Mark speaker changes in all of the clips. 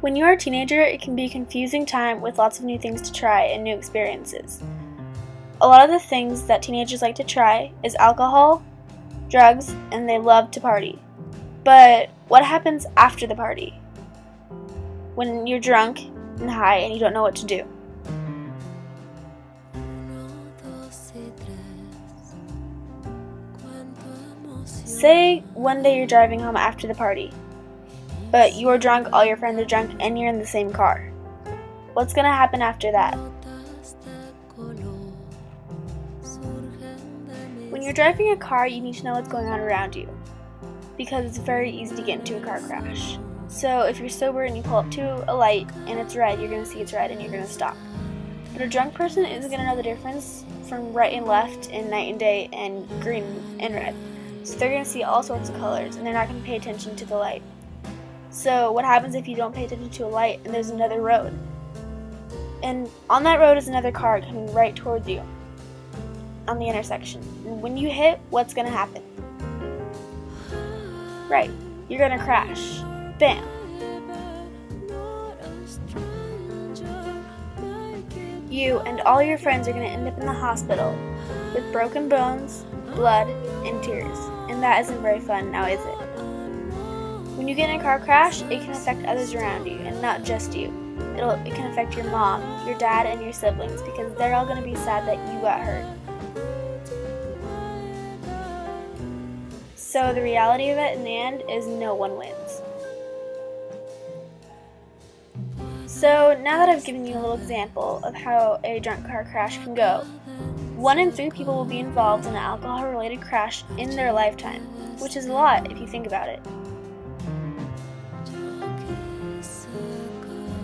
Speaker 1: When you are a teenager, it can be a confusing time with lots of new things to try and new experiences. A lot of the things that teenagers like to try is alcohol, drugs, and they love to party. But what happens after the party? When you're drunk and high and you don't know what to do. Say one day you're driving home after the party, but you're drunk, all your friends are drunk, and you're in the same car. What's going to happen after that? When you're driving a car, you need to know what's going on around you, because it's very easy to get into a car crash. So if you're sober and you pull up to a light and it's red, you're going to see it's red and you're going to stop. But a drunk person isn't going to know the difference from right and left and night and day and green and red. So they're going to see all sorts of colors and they're not going to pay attention to the light. So what happens if you don't pay attention to a light and there's another road? And on that road is another car coming right towards you on the intersection. And when you hit, what's going to happen? Right, you're going to crash. Bam! You and all your friends are going to end up in the hospital with broken bones, blood, and tears. And that isn't very fun, now is it? When you get in a car crash, it can affect others around you, and not just you. It can affect your mom, your dad, and your siblings, because they're all going to be sad that you got hurt. So the reality of it in the end is no one wins. So now that I've given you a little example of how a drunk car crash can go, 1 in 3 people will be involved in an alcohol-related crash in their lifetime, which is a lot if you think about it.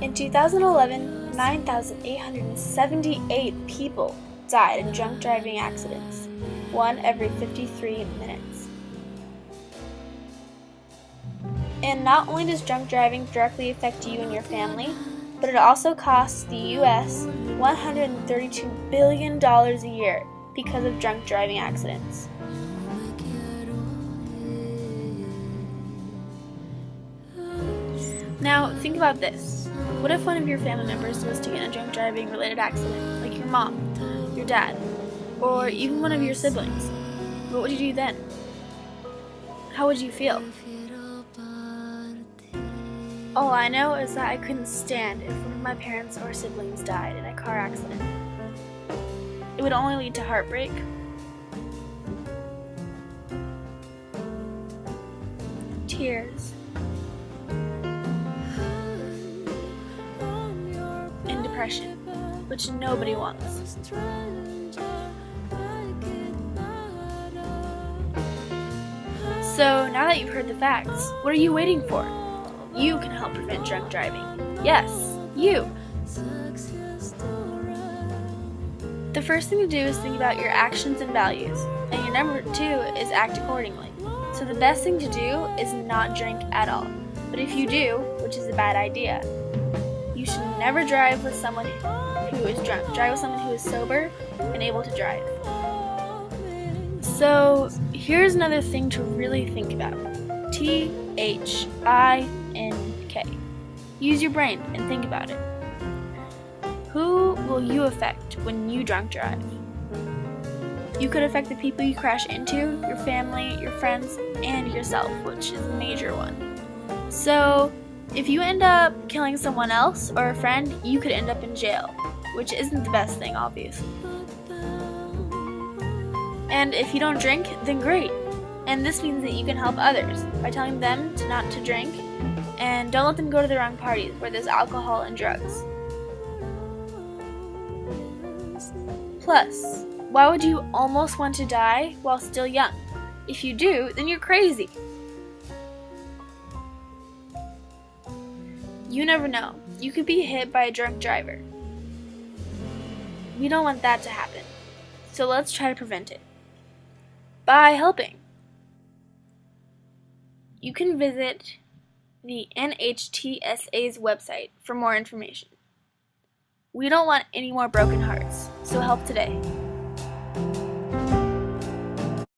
Speaker 1: In 2011, 9,878 people died in drunk driving accidents, 1 every 53 minutes. And not only does drunk driving directly affect you and your family, but it also costs the U.S. $132 billion a year because of drunk driving accidents. Now, think about this. What if one of your family members was to get in a drunk driving related accident, like your mom, your dad, or even one of your siblings? What would you do then? How would you feel? All I know is that I couldn't stand if one of my parents or siblings died in a car accident. It would only lead to heartbreak, tears, and depression, which nobody wants. So now that you've heard the facts, what are you waiting for? You can help prevent drunk driving. Yes, you! The first thing to do is think about your actions and values, and your number 2 is act accordingly. So the best thing to do is not drink at all. But if you do, which is a bad idea, you should never drive with someone who is drunk. Drive with someone who is sober and able to drive. So here's another thing to really think about. THINK. Use your brain and think about it. Who will you affect when you drunk drive? You could affect the people you crash into, your family, your friends, and yourself, which is a major one. So, if you end up killing someone else or a friend, you could end up in jail, which isn't the best thing, obviously. And if you don't drink, then great. And this means that you can help others by telling them not to drink, and don't let them go to the wrong parties where there's alcohol and drugs. Plus, why would you almost want to die while still young? If you do, then you're crazy. You never know. You could be hit by a drunk driver. We don't want that to happen. So let's try to prevent it. By helping. You can visit the NHTSA's website for more information. We don't want any more broken hearts, so help today.